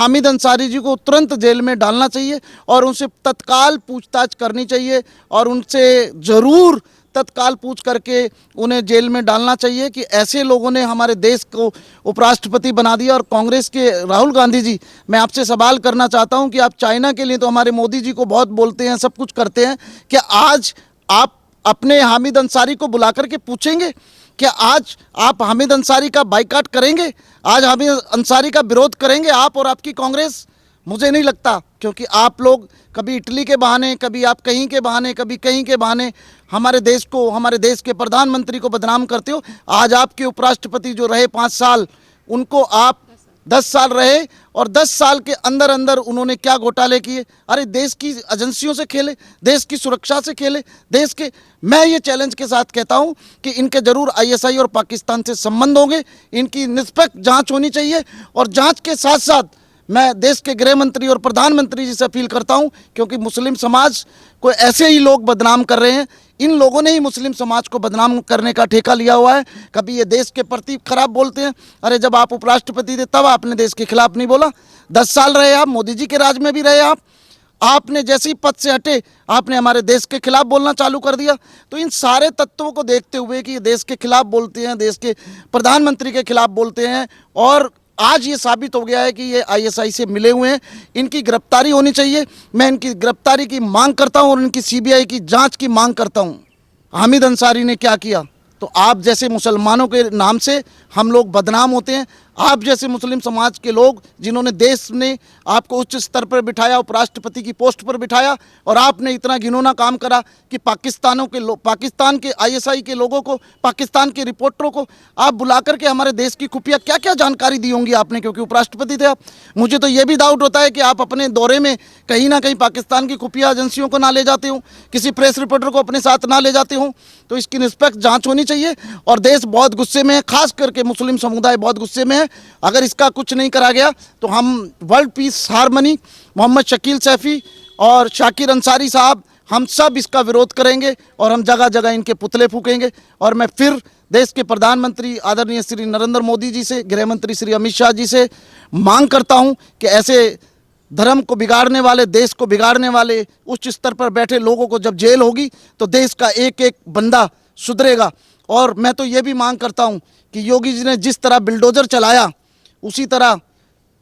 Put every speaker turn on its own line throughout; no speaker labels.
हामिद अंसारी जी को तुरंत जेल में डालना चाहिए और उनसे तत्काल पूछताछ करनी चाहिए और उनसे ज़रूर तत्काल पूछ करके उन्हें जेल में डालना चाहिए कि ऐसे लोगों ने हमारे देश को उपराष्ट्रपति बना दिया। और कांग्रेस के राहुल गांधी जी, मैं आपसे सवाल करना चाहता हूं कि आप चाइना के लिए तो हमारे मोदी जी को बहुत बोलते हैं, सब कुछ करते हैं, क्या आज आप अपने हामिद अंसारी को बुला करके पूछेंगे? क्या आज आप हामिद अंसारी का बाइकाट करेंगे? आज हामिद अंसारी का विरोध करेंगे आप और आपकी कांग्रेस? मुझे नहीं लगता, क्योंकि आप लोग कभी इटली के बहाने, कभी आप कहीं के बहाने, कभी कहीं के बहाने हमारे देश को, हमारे देश के प्रधानमंत्री को बदनाम करते हो। आज आपके उपराष्ट्रपति जो रहे 5 साल, उनको आप 10 साल रहे और 10 साल के अंदर अंदर उन्होंने क्या घोटाले किए? अरे देश की एजेंसियों से खेले, देश की सुरक्षा से खेले, देश के। मैं ये चैलेंज के साथ कहता हूं कि इनके जरूर आईएसआई और पाकिस्तान से संबंध होंगे, इनकी निष्पक्ष जांच होनी चाहिए। और जांच के साथ साथ मैं देश के गृह मंत्री और प्रधानमंत्री जी से अपील करता हूं, क्योंकि मुस्लिम समाज को ऐसे ही लोग बदनाम कर रहे हैं। इन लोगों ने ही मुस्लिम समाज को बदनाम करने का ठेका लिया हुआ है। कभी ये देश के प्रति खराब बोलते हैं। अरे जब आप उपराष्ट्रपति थे तब आपने देश के खिलाफ नहीं बोला। 10 साल रहे आप, मोदी जी के राज में भी रहे आप, आपने जैसे ही पद से हटे आपने हमारे देश के खिलाफ बोलना चालू कर दिया। तो इन सारे तत्वों को देखते हुए कि ये देश के खिलाफ बोलते हैं, देश के प्रधानमंत्री के खिलाफ बोलते हैं, और आज ये साबित हो गया है कि ये आईएसआई से मिले हुए हैं, इनकी गिरफ्तारी होनी चाहिए। मैं इनकी गिरफ्तारी की मांग करता हूं और इनकी सीबीआई की जांच की मांग करता हूं। हामिद अंसारी ने क्या किया? तो आप जैसे मुसलमानों के नाम से हम लोग बदनाम होते हैं। आप जैसे मुस्लिम समाज के लोग, जिन्होंने देश ने आपको उच्च स्तर पर बिठाया, उपराष्ट्रपति की पोस्ट पर बिठाया, और आपने इतना घिनौना काम करा कि पाकिस्तान के आईएसआई के लोगों को, पाकिस्तान के रिपोर्टरों को आप बुला करके हमारे देश की खुफिया क्या क्या जानकारी दी होंगी आपने, क्योंकि उपराष्ट्रपति थे आप। मुझे तो ये भी डाउट होता है कि आप अपने दौरे में कहीं ना कहीं पाकिस्तान की खुफिया एजेंसियों को ना ले जाते हो, किसी प्रेस रिपोर्टर को अपने साथ ना ले जाते हो। तो इसकी निष्पक्ष जांच होनी चाहिए। और देश बहुत गुस्से में है, खास करके मुस्लिम समुदाय बहुत गुस्से में है। अगर इसका कुछ नहीं करा गया तो हम world peace harmony, Mohammad Shakeel Saifi और शाकिर अंसारी साहब, हम सब इसका विरोध करेंगे और हम जगह जगह इनके पुतले फूकेंगे। और मैं फिर देश के प्रधानमंत्री आदरणीय श्री नरेंद्र मोदी जी से, गृह मंत्री श्री अमित शाह जी से मांग करता हूं कि ऐसे धर्म को बिगाड़ने वाले, देश को बिगाड़ने वाले उच्च स्तर पर बैठे लोगों को जब जेल होगी तो देश का एक एक बंदा सुधरेगा। और मैं तो ये भी मांग करता हूं कि योगी जी ने जिस तरह बिल्डोजर चलाया, उसी तरह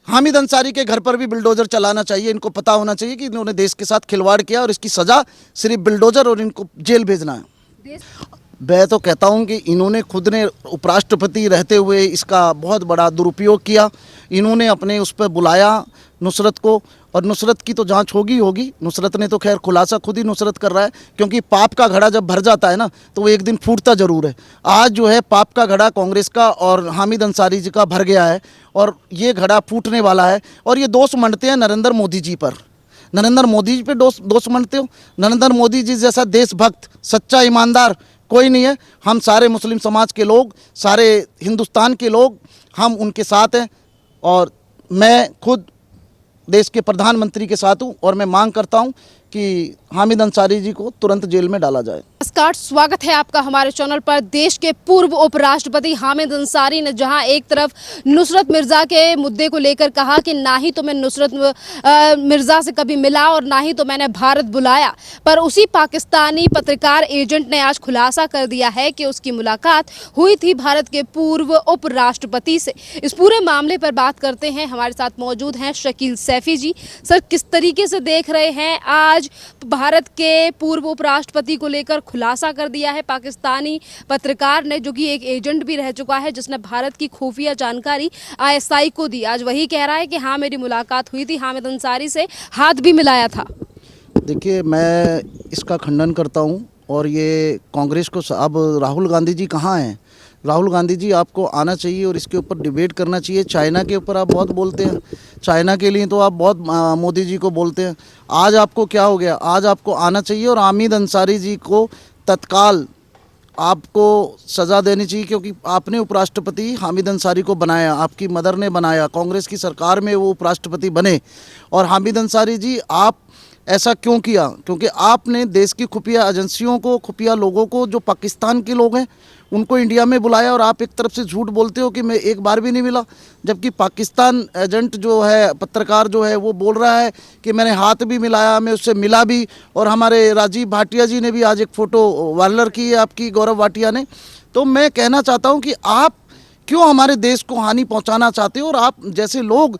हामिद अंसारी के घर पर भी बिल्डोजर चलाना चाहिए। इनको पता होना चाहिए कि इन्होंने देश के साथ खिलवाड़ किया और इसकी सज़ा सिर्फ बिल्डोजर और इनको जेल भेजना है। मैं तो कहता हूं कि इन्होंने खुद ने उपराष्ट्रपति रहते हुए इसका बहुत बड़ा दुरुपयोग किया। इन्होंने अपने उस पर बुलाया नुसरत को, और नुसरत की तो जांच होगी। नुसरत ने तो खैर खुलासा खुद ही नुसरत कर रहा है, क्योंकि पाप का घड़ा जब भर जाता है ना तो वो एक दिन फूटता ज़रूर है। आज जो है पाप का घड़ा कांग्रेस का और हामिद अंसारी जी का भर गया है और ये घड़ा फूटने वाला है। और ये दोष मंडते हैं नरेंद्र मोदी जी पर। नरेंद्र मोदी जी पे दोष मंडते हो? नरेंद्र मोदी जी जैसा देशभक्त, सच्चा ईमानदार कोई नहीं है। हम सारे मुस्लिम समाज के लोग, सारे हिंदुस्तान के लोग, हम उनके साथ हैं। और मैं खुद देश के प्रधानमंत्री के साथ हूं और मैं मांग करता हूं कि हामिद अंसारी जी को तुरंत जेल में डाला जाए।
नमस्कार, स्वागत है आपका हमारे चैनल पर। देश के पूर्व उपराष्ट्रपति हामिद अंसारी ने जहां एक तरफ नुसरत मिर्जा के मुद्दे को लेकर कहा कि ना ही तो मैं नुसरत मिर्जा से कभी मिला और ना ही तो मैंने भारत बुलाया, पर उसी पाकिस्तानी पत्रकार एजेंट ने आज खुलासा कर दिया है कि उसकी मुलाकात हुई थी भारत के पूर्व उपराष्ट्रपति से। इस पूरे मामले पर बात करते हैं। हमारे साथ मौजूद हैं शकील सैफी जी। सर, किस तरीके से देख रहे हैं आज भारत के पूर्व उपराष्ट्रपति को लेकर खुलासा कर दिया है पाकिस्तानी पत्रकार ने, जो कि एक एजेंट भी रह चुका है, जिसने भारत की खुफिया जानकारी आईएसआई को दी। आज वही कह रहा है कि हाँ, मेरी मुलाकात हुई थी हामिद अंसारी से, हाथ भी मिलाया था।
देखिए, मैं इसका खंडन करता हूं। और ये कांग्रेस को, अब राहुल गांधी जी कहाँ हैं? राहुल गांधी जी, आपको आना चाहिए और इसके ऊपर डिबेट करना चाहिए। चाइना के ऊपर आप बहुत बोलते हैं, चाइना के लिए तो आप बहुत मोदी जी को बोलते हैं। आज आपको क्या हो गया? आज आपको आना चाहिए और हामिद अंसारी जी को तत्काल आपको सज़ा देनी चाहिए, क्योंकि आपने उपराष्ट्रपति हामिद अंसारी को बनाया, आपकी मदर ने बनाया, कांग्रेस की सरकार में वो उपराष्ट्रपति बने। और हामिद अंसारी जी, आप ऐसा क्यों किया? क्योंकि आपने देश की खुफिया एजेंसियों को, खुफिया लोगों को, जो पाकिस्तान के लोग हैं, उनको इंडिया में बुलाया और आप एक तरफ से झूठ बोलते हो कि मैं एक बार भी नहीं मिला, जबकि पाकिस्तान एजेंट जो है, पत्रकार जो है, वो बोल रहा है कि मैंने हाथ भी मिलाया, मैं उससे मिला भी। और हमारे राजीव भाटिया जी ने भी आज एक फ़ोटो वायरल की है आपकी, गौरव भाटिया ने। तो मैं कहना चाहता हूँ कि आप क्यों हमारे देश को हानि पहुँचाना चाहते हो? और आप जैसे लोग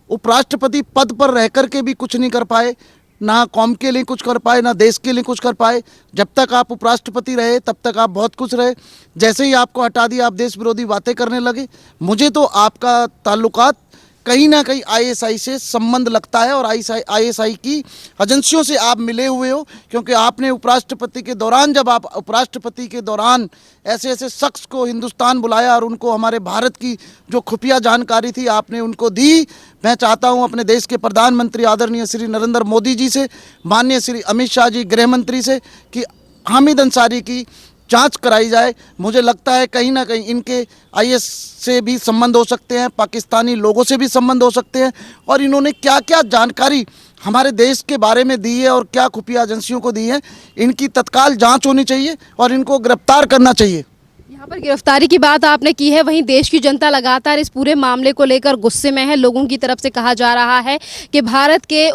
उपराष्ट्रपति पद पर रह कर के भी कुछ नहीं कर पाए, ना कौम के लिए कुछ कर पाए, ना देश के लिए कुछ कर पाए। जब तक आप उपराष्ट्रपति रहे तब तक आप बहुत कुछ रहे, जैसे ही आपको हटा दिया आप देश विरोधी बातें करने लगे। मुझे तो आपका ताल्लुकात कहीं ना कहीं आईएसआई से संबंध लगता है और आईएसआई की एजेंसियों से आप मिले हुए हो, क्योंकि आपने उपराष्ट्रपति के दौरान, जब आप उपराष्ट्रपति के दौरान ऐसे ऐसे शख्स को हिंदुस्तान बुलाया और उनको हमारे भारत की जो खुफिया जानकारी थी आपने उनको दी। मैं चाहता हूं अपने देश के प्रधानमंत्री आदरणीय श्री नरेंद्र मोदी जी से, माननीय श्री अमित शाह जी गृह मंत्री से, कि हामिद अंसारी की जांच कराई जाए। मुझे लगता है कहीं ना कहीं इनके आईएस से भी संबंध हो सकते हैं, पाकिस्तानी लोगों से भी संबंध हो सकते हैं, और इन्होंने क्या क्या जानकारी हमारे देश के बारे में दी है और क्या खुफिया एजेंसियों को दी है, इनकी तत्काल जांच होनी चाहिए और इनको गिरफ्तार करना चाहिए।
यहाँ पर गिरफ्तारी की बात आपने की है, वहीं देश की जनता लगातार इस पूरे मामले को लेकर गुस्से में है। लोगों की तरफ से कहा जा रहा है कि भारत के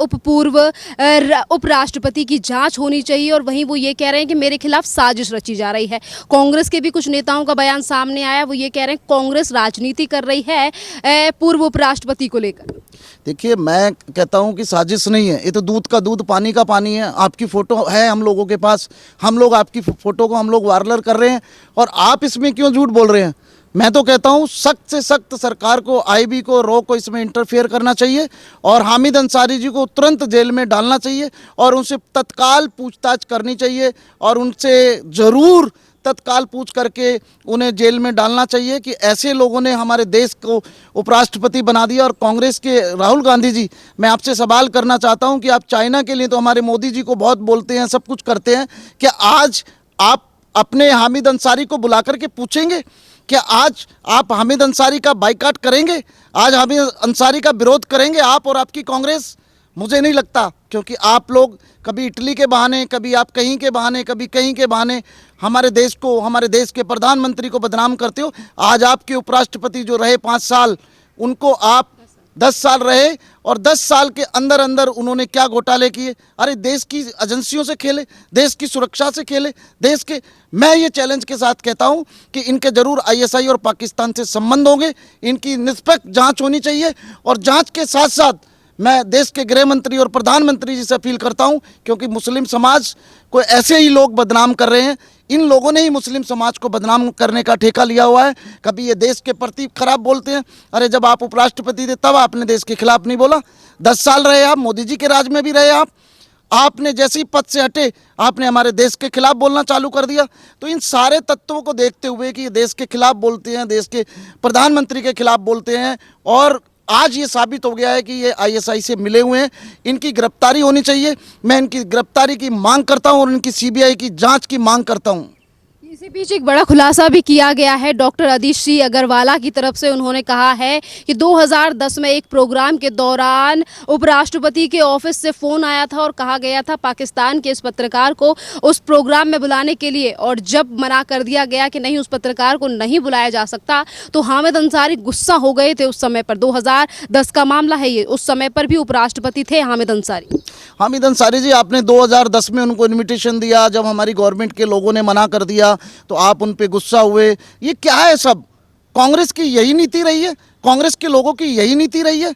उपराष्ट्रपति की जांच होनी चाहिए, और वहीं वो ये कह रहे हैं कि मेरे खिलाफ साजिश रची जा रही है। कांग्रेस के भी कुछ नेताओं का बयान सामने आया, वो ये कह रहे हैं कांग्रेस राजनीति कर रही है पूर्व उपराष्ट्रपति को लेकर।
देखिए, मैं कहता हूं कि साजिश नहीं है, ये तो दूध का दूध पानी का पानी है। आपकी फ़ोटो है हम लोगों के पास, हम लोग आपकी फ़ोटो को हम लोग वायरल कर रहे हैं, और आप इसमें क्यों झूठ बोल रहे हैं? मैं तो कहता हूं सख्त से सख्त सरकार को, आईबी को, रो को इसमें इंटरफेयर करना चाहिए और हामिद अंसारी जी को तुरंत जेल में डालना चाहिए और उनसे तत्काल पूछताछ करनी चाहिए और उनसे ज़रूर तत्काल पूछ करके उन्हें जेल में डालना चाहिए कि ऐसे लोगों ने हमारे देश को उपराष्ट्रपति बना दिया। और कांग्रेस के राहुल गांधी जी, मैं आपसे सवाल करना चाहता हूं कि आप चाइना के लिए तो हमारे मोदी जी को बहुत बोलते हैं, सब कुछ करते हैं, क्या आज आप अपने हामिद अंसारी को बुला करके पूछेंगे? क्या आज आप हामिद अंसारी का बाइकाट करेंगे? आज हामिद अंसारी का विरोध करेंगे आप और आपकी कांग्रेस? मुझे नहीं लगता, क्योंकि आप लोग कभी इटली के बहाने, कभी आप कहीं के बहाने, कभी कहीं के बहाने हमारे देश को, हमारे देश के प्रधानमंत्री को बदनाम करते हो। आज आपके उपराष्ट्रपति जो रहे 5 साल, उनको आप 10 साल रहे और 10 साल के अंदर अंदर उन्होंने क्या घोटाले किए? अरे देश की एजेंसियों से खेले, देश की सुरक्षा से खेले, देश के। मैं ये चैलेंज के साथ कहता हूं कि इनके जरूर आईएसआई और पाकिस्तान से संबंध होंगे, इनकी निष्पक्ष जांच होनी चाहिए। और जांच के साथ साथ मैं देश के गृह मंत्री और प्रधानमंत्री जी से अपील करता हूं, क्योंकि मुस्लिम समाज को ऐसे ही लोग बदनाम कर रहे हैं, इन लोगों ने ही मुस्लिम समाज को बदनाम करने का ठेका लिया हुआ है। कभी ये देश के प्रति खराब बोलते हैं, अरे जब आप उपराष्ट्रपति थे तब आपने देश के खिलाफ नहीं बोला। 10 साल रहे आप, मोदी जी के राज में भी रहे आपने जैसे ही पद से हटे आपने हमारे देश के खिलाफ बोलना चालू कर दिया। तो इन सारे तत्वों को देखते हुए कि ये देश के खिलाफ बोलते हैं, देश के प्रधानमंत्री के खिलाफ बोलते हैं, और आज ये साबित हो गया है कि ये आईएसआई से मिले हुए हैं, इनकी गिरफ्तारी होनी चाहिए। मैं इनकी गिरफ्तारी की मांग करता हूं और इनकी सीबीआई की जांच की मांग करता हूं।
इसी बीच एक बड़ा खुलासा भी किया गया है डॉक्टर अदिति अग्रवाला की तरफ से। उन्होंने कहा है कि 2010 में एक प्रोग्राम के दौरान उपराष्ट्रपति के ऑफिस से फोन आया था और कहा गया था पाकिस्तान के इस पत्रकार को उस प्रोग्राम में बुलाने के लिए, और जब मना कर दिया गया कि नहीं उस पत्रकार को नहीं बुलाया जा सकता, तो हामिद अंसारी गुस्सा हो गए थे उस समय पर। 2010 का मामला है ये, उस समय पर भी उपराष्ट्रपति थे हामिद अंसारी।
हामिद अंसारी जी, आपने 2010 में उनको इनविटेशन दिया, जब हमारी गवर्नमेंट के लोगों ने मना कर दिया तो आप उन पे गुस्सा हुए। ये क्या है? सब कांग्रेस की यही नीति रही है, कांग्रेस के लोगों की यही नीति रही है।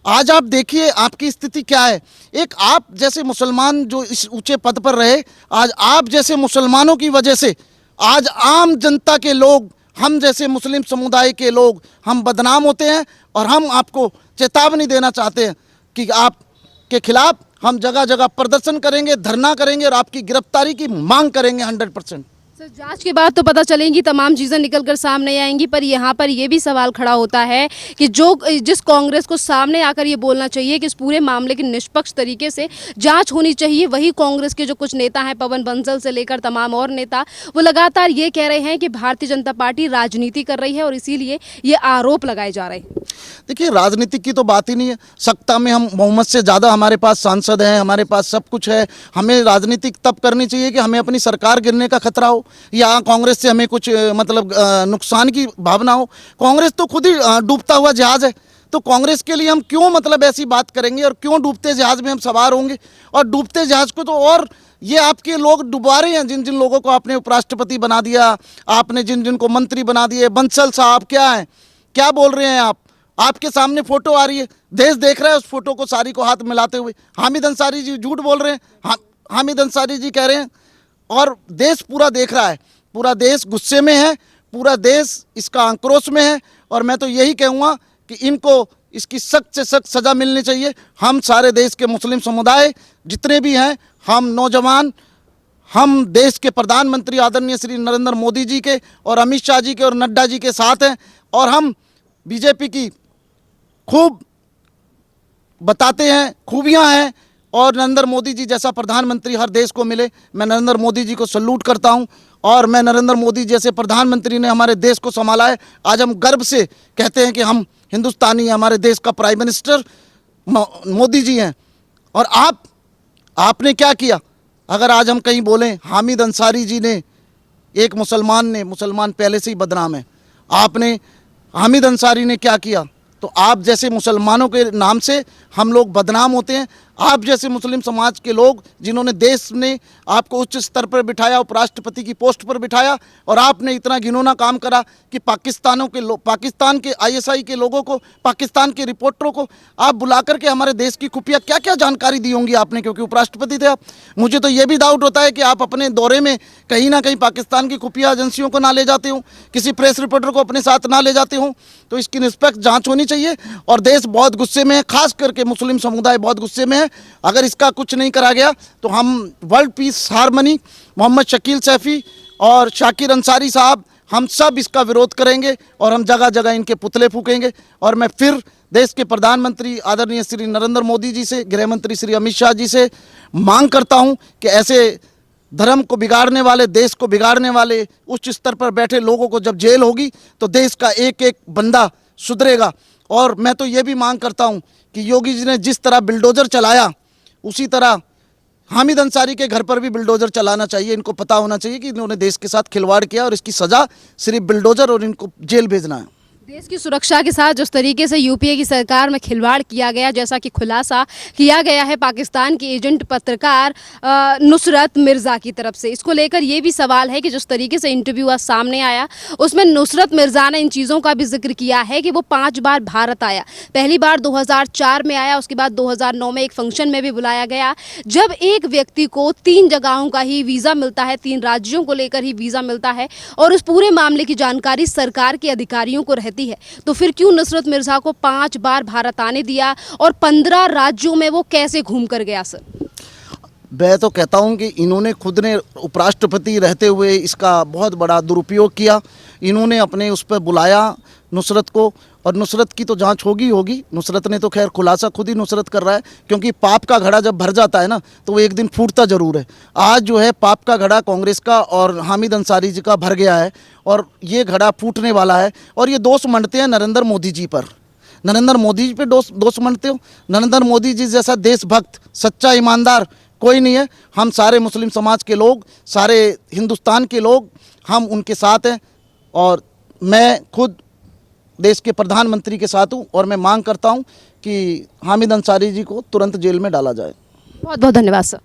आज आप देखिए आपकी स्थिति क्या है। एक आप जैसे मुसलमान जो इस ऊंचे पद पर रहे, आज आप जैसे मुसलमानों की वजह से आज आम जनता के लोग, हम जैसे मुस्लिम समुदाय के लोग, हम बदनाम होते हैं। और हम आपको चेतावनी देना चाहते हैं कि आपके खिलाफ हम जगह जगह प्रदर्शन करेंगे, धरना करेंगे और आपकी गिरफ्तारी की मांग करेंगे 100%।
सर, जांच के बाद तो पता चलेंगी, तमाम चीज़ें निकल कर सामने आएंगी, पर यहाँ पर ये भी सवाल खड़ा होता है कि जिस कांग्रेस को सामने आकर ये बोलना चाहिए कि इस पूरे मामले की निष्पक्ष तरीके से जांच होनी चाहिए, वही कांग्रेस के जो कुछ नेता हैं, पवन बंसल से लेकर तमाम और नेता, वो लगातार ये कह रहे हैं कि भारतीय जनता पार्टी राजनीति कर रही है और इसीलिए ये आरोप लगाए जा रहे हैं।
देखिए, राजनीति की तो बात ही नहीं है। सत्ता में हम बहुमत से ज़्यादा हमारे पास सांसद हैं, हमारे पास सब कुछ है। हमें राजनीति तब करनी चाहिए कि हमें अपनी सरकार गिरने का खतरा हो या कांग्रेस से हमें कुछ मतलब नुकसान की भावना हो। कांग्रेस तो खुद ही डूबता हुआ जहाज़ है, तो कांग्रेस के लिए हम क्यों मतलब ऐसी बात करेंगे और क्यों डूबते जहाज़ में हम सवार होंगे। और डूबते जहाज़ को तो और ये आपके लोग डुबा रहे हैं, जिन जिन लोगों को आपने उपराष्ट्रपति बना दिया, आपने जिन जिन को मंत्री बना दिए। बंसल साहब क्या हैं, क्या बोल रहे हैं आप? आपके सामने फोटो आ रही है, देश देख रहा है उस फोटो को, सारी को हाथ मिलाते हुए। हामिद अंसारी जी झूठ बोल रहे हैं, हामिद अंसारी जी कह रहे हैं, और देश पूरा देख रहा है। पूरा देश गुस्से में है, पूरा देश इसका आक्रोश में है। और मैं तो यही कहूँगा कि इनको इसकी सख्त से सख्त सज़ा मिलनी चाहिए। हम सारे देश के मुस्लिम समुदाय जितने भी हैं, हम नौजवान, हम देश के प्रधानमंत्री आदरणीय श्री नरेंद्र मोदी जी के और अमित शाह जी के और नड्डा जी के साथ हैं। और हम बीजेपी की खूब बताते हैं, खूबियां हैं, और नरेंद्र मोदी जी जैसा प्रधानमंत्री हर देश को मिले। मैं नरेंद्र मोदी जी को सल्यूट करता हूं, और मैं नरेंद्र मोदी जैसे प्रधानमंत्री ने हमारे देश को संभाला है। आज हम गर्व से कहते हैं कि हम हिंदुस्तानी हैं, हमारे देश का प्राइम मिनिस्टर मोदी जी हैं। और आपने क्या किया? अगर आज हम कहीं बोलें हामिद अंसारी जी ने, एक मुसलमान पहले से ही बदनाम है, आपने हामिद अंसारी ने क्या किया? तो आप जैसे मुसलमानों के नाम से हम लोग बदनाम होते हैं। आप जैसे मुस्लिम समाज के लोग जिन्होंने देश ने आपको उच्च स्तर पर बिठाया, उपराष्ट्रपति की पोस्ट पर बिठाया, और आपने इतना घिनौना काम करा कि पाकिस्तान के आईएसआई के लोगों को, पाकिस्तान के रिपोर्टरों को आप बुला करके हमारे देश की खुफिया क्या क्या जानकारी दी होंगी आपने, क्योंकि उपराष्ट्रपति थे आप। मुझे तो ये भी डाउट होता है कि आप अपने दौरे में कहीं ना कहीं पाकिस्तान की खुफिया एजेंसियों को ना ले जाते हो, किसी प्रेस रिपोर्टर को अपने साथ ना ले जाते हो। तो इसकी निष्पक्ष जाँच होनी चाहिए। और देश बहुत गुस्से में है, खास करके मुस्लिम समुदाय बहुत गुस्से में है। अगर इसका कुछ नहीं करा गया तो हम world peace harmony, Mohammad Shakeel Saifi और शाकिर अंसारी साहब, हम सब इसका विरोध करेंगे और हम जगह जगह इनके पुतले फूकेंगे। और मैं फिर देश के प्रधानमंत्री आदरणीय श्री नरेंद्र मोदी जी से, गृह मंत्री श्री अमित शाह जी से मांग करता हूं कि ऐसे धर्म को बिगाड़ने वाले, देश को बिगाड़ने वाले उच्च स्तर पर बैठे लोगों को जब जेल होगी तो देश का एक एक बंदा सुधरेगा। और मैं तो ये भी मांग करता हूं कि योगी जी ने जिस तरह बिल्डोजर चलाया, उसी तरह हामिद अंसारी के घर पर भी बिल्डोजर चलाना चाहिए। इनको पता होना चाहिए कि इन्होंने देश के साथ खिलवाड़ किया और इसकी सज़ा सिर्फ बिल्डोजर और इनको जेल भेजना है।
देश की सुरक्षा के साथ जिस तरीके से यूपीए की सरकार में खिलवाड़ किया गया, जैसा कि खुलासा किया गया है पाकिस्तान की एजेंट पत्रकार नुसरत मिर्ज़ा की तरफ से, इसको लेकर ये भी सवाल है कि जिस तरीके से इंटरव्यू आज सामने आया, उसमें नुसरत मिर्ज़ा ने इन चीज़ों का भी जिक्र किया है कि वो 5 बार भारत आया। पहली बार 2004 में आया, उसके बाद 2009 में एक फंक्शन में भी बुलाया गया। जब एक व्यक्ति को 3 जगहों का ही वीज़ा मिलता है, 3 राज्यों को लेकर ही वीज़ा मिलता है, और उस पूरे मामले की जानकारी सरकार के अधिकारियों को रहती है, तो फिर क्यों नुसरत मिर्ज़ा को 5 बार भारत आने दिया और 15 राज्यों में वो कैसे घूम कर गया? सर,
मैं तो कहता हूं कि इन्होंने खुद ने उपराष्ट्रपति रहते हुए इसका बहुत बड़ा दुरुपयोग किया। इन्होंने अपने उस पर बुलाया नुसरत को, और नुसरत की तो जांच होगी। नुसरत ने तो खैर खुलासा खुद ही नुसरत कर रहा है, क्योंकि पाप का घड़ा जब भर जाता है ना तो वो एक दिन फूटता ज़रूर है। आज जो है पाप का घड़ा कांग्रेस का और हामिद अंसारी जी का भर गया है, और ये घड़ा फूटने वाला है। और ये दोष मंडते हैं नरेंद्र मोदी जी पर। नरेंद्र मोदी जी पे दोष मंडते हो? नरेंद्र मोदी जी जैसा देशभक्त, सच्चा ईमानदार कोई नहीं है। हम सारे मुस्लिम समाज के लोग, सारे हिंदुस्तान के लोग, हम उनके साथ हैं। और मैं खुद देश के प्रधानमंत्री के साथ हूँ, और मैं मांग करता हूँ कि हामिद अंसारी जी को तुरंत जेल में डाला जाए।
बहुत बहुत धन्यवाद सर।